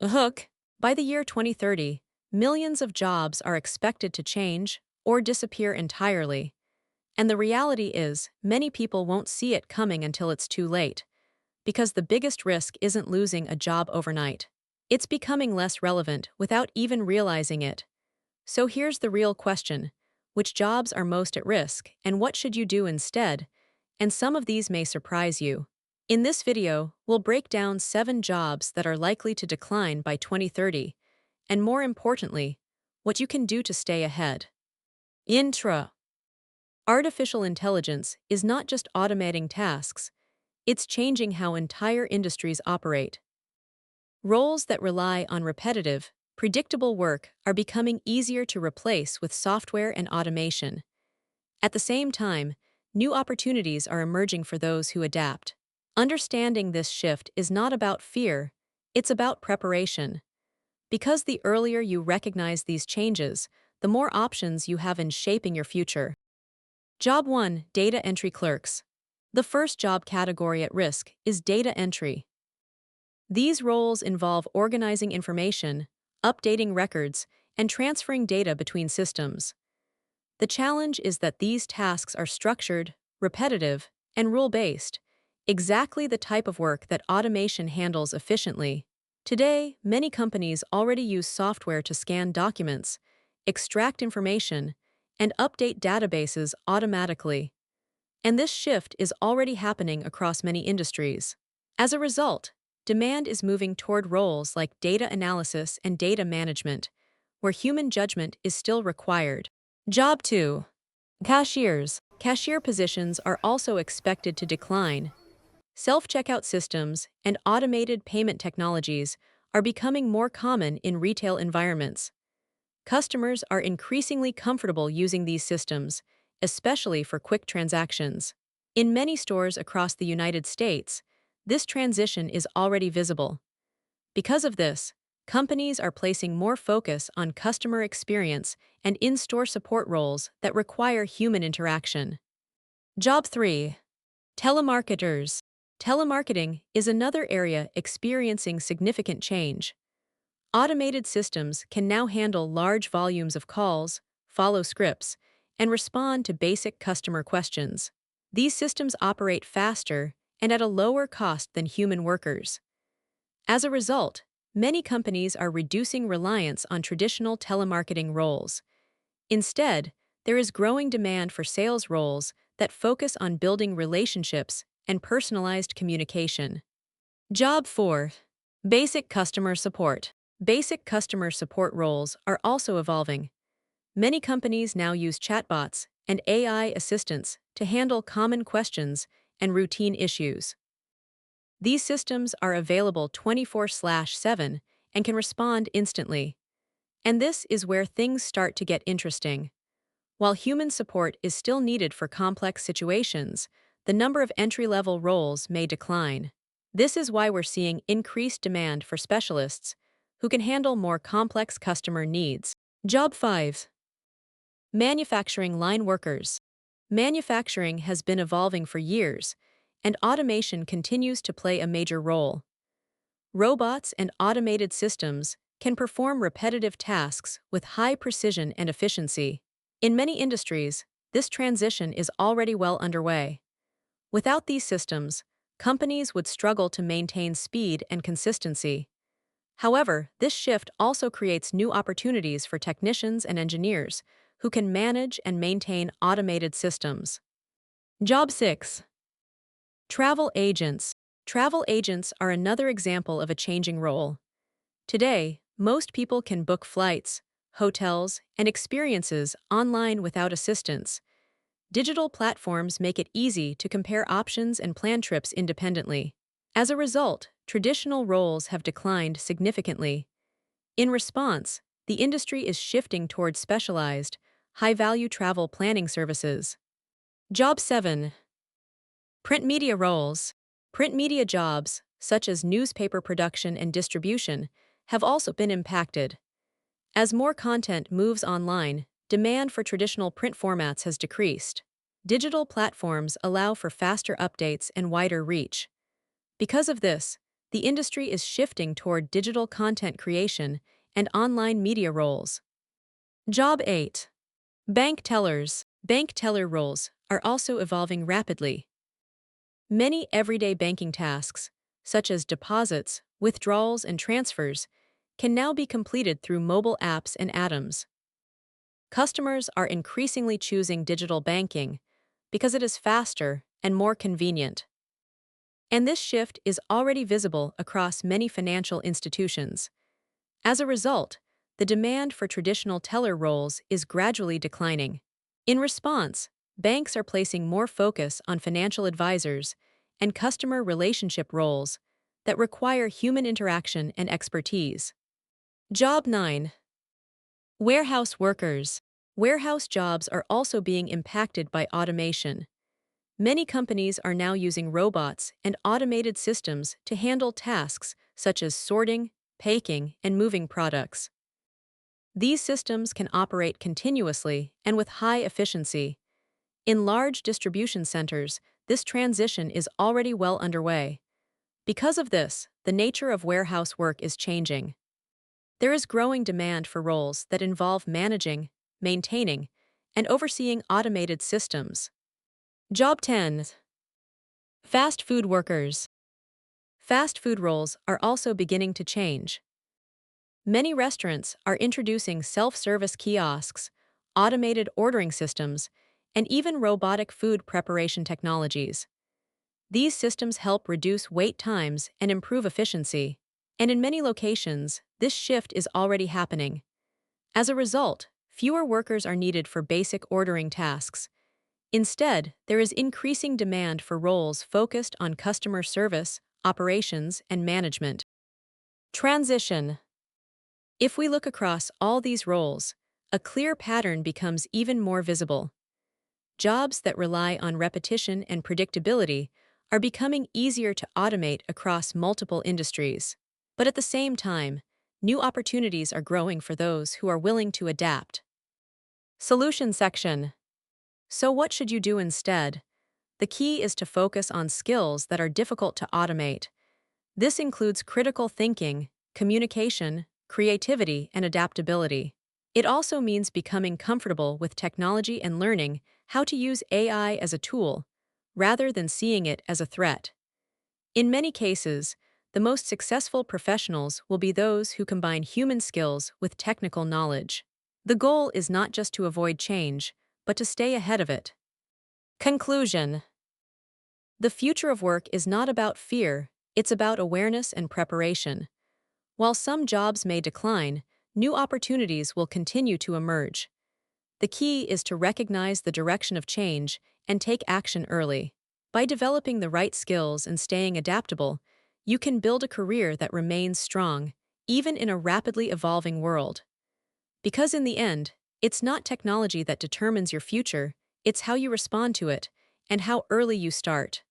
Hook, by the year 2030, millions of jobs are expected to change or disappear entirely. And the reality is, many people won't see it coming until it's too late, because the biggest risk isn't losing a job overnight. It's becoming less relevant without even realizing it. So here's the real question: which jobs are most at risk, and what should you do instead? And some of these may surprise you. In this video, we'll break down 7 jobs that are likely to decline by 2030, and more importantly, what you can do to stay ahead. Intro. Artificial intelligence is not just automating tasks, it's changing how entire industries operate. Roles that rely on repetitive, predictable work are becoming easier to replace with software and automation. At the same time, new opportunities are emerging for those who adapt. Understanding this shift is not about fear, it's about preparation. Because the earlier you recognize these changes, the more options you have in shaping your future. Job 1: Data Entry Clerks. The first job category at risk is data entry. These roles involve organizing information, updating records, and transferring data between systems. The challenge is that these tasks are structured, repetitive, and rule-based, exactly the type of work that automation handles efficiently. Today, many companies already use software to scan documents, extract information, and update databases automatically. And this shift is already happening across many industries. As a result, demand is moving toward roles like data analysis and data management, where human judgment is still required. Job 2: Cashiers. Cashier positions are also expected to decline. Self-checkout systems and automated payment technologies are becoming more common in retail environments. Customers are increasingly comfortable using these systems, especially for quick transactions. In many stores across the United States, this transition is already visible. Because of this, companies are placing more focus on customer experience and in-store support roles that require human interaction. Job 3: Telemarketers. Telemarketing is another area experiencing significant change. Automated systems can now handle large volumes of calls, follow scripts, and respond to basic customer questions. These systems operate faster and at a lower cost than human workers. As a result, many companies are reducing reliance on traditional telemarketing roles. Instead, there is growing demand for sales roles that focus on building relationships and personalized communication. Job 4: Basic customer support. Basic customer support roles are also evolving. Many companies now use chatbots and AI assistants to handle common questions and routine issues. These systems are available 24/7 and can respond instantly. And this is where things start to get interesting. While human support is still needed for complex situations, the number of entry-level roles may decline. This is why we're seeing increased demand for specialists who can handle more complex customer needs. Job 5: Manufacturing line workers. Manufacturing has been evolving for years, and automation continues to play a major role. Robots and automated systems can perform repetitive tasks with high precision and efficiency. In many industries, this transition is already well underway. Without these systems, companies would struggle to maintain speed and consistency. However, this shift also creates new opportunities for technicians and engineers who can manage and maintain automated systems. Job 6: Travel agents. Travel agents are another example of a changing role. Today, most people can book flights, hotels, and experiences online without assistance. Digital platforms make it easy to compare options and plan trips independently. As a result, traditional roles have declined significantly. In response, the industry is shifting towards specialized, high-value travel planning services. Job 7: Print media roles. Print media jobs, such as newspaper production and distribution, have also been impacted. As more content moves online, demand for traditional print formats has decreased. Digital platforms allow for faster updates and wider reach. Because of this, the industry is shifting toward digital content creation and online media roles. Job 8. Bank tellers. Bank teller roles are also evolving rapidly. Many everyday banking tasks, such as deposits, withdrawals, and transfers, can now be completed through mobile apps and ATMs. Customers are increasingly choosing digital banking because it is faster and more convenient. And this shift is already visible across many financial institutions. As a result, the demand for traditional teller roles is gradually declining. In response, banks are placing more focus on financial advisors and customer relationship roles that require human interaction and expertise. Job 9. Warehouse workers. Warehouse jobs are also being impacted by automation. Many companies are now using robots and automated systems to handle tasks such as sorting, packing, and moving products. These systems can operate continuously and with high efficiency. In large distribution centers, this transition is already well underway. Because of this, the nature of warehouse work is changing. There is growing demand for roles that involve managing, maintaining, and overseeing automated systems. Job 10. Fast food workers. Fast food roles are also beginning to change. Many restaurants are introducing self-service kiosks, automated ordering systems, and even robotic food preparation technologies. These systems help reduce wait times and improve efficiency. And in many locations, this shift is already happening. As a result, fewer workers are needed for basic ordering tasks. Instead, there is increasing demand for roles focused on customer service, operations, and management. Transition. If we look across all these roles, a clear pattern becomes even more visible. Jobs that rely on repetition and predictability are becoming easier to automate across multiple industries. But at the same time, new opportunities are growing for those who are willing to adapt. Solution section. So what should you do instead? The key is to focus on skills that are difficult to automate. This includes critical thinking, communication, creativity, and adaptability. It also means becoming comfortable with technology and learning how to use AI as a tool, rather than seeing it as a threat. In many cases, the most successful professionals will be those who combine human skills with technical knowledge. The goal is not just to avoid change, but to stay ahead of it. Conclusion. The future of work is not about fear, it's about awareness and preparation. While some jobs may decline, new opportunities will continue to emerge. The key is to recognize the direction of change and take action early. By developing the right skills and staying adaptable, you can build a career that remains strong, even in a rapidly evolving world. Because in the end, it's not technology that determines your future, it's how you respond to it and how early you start.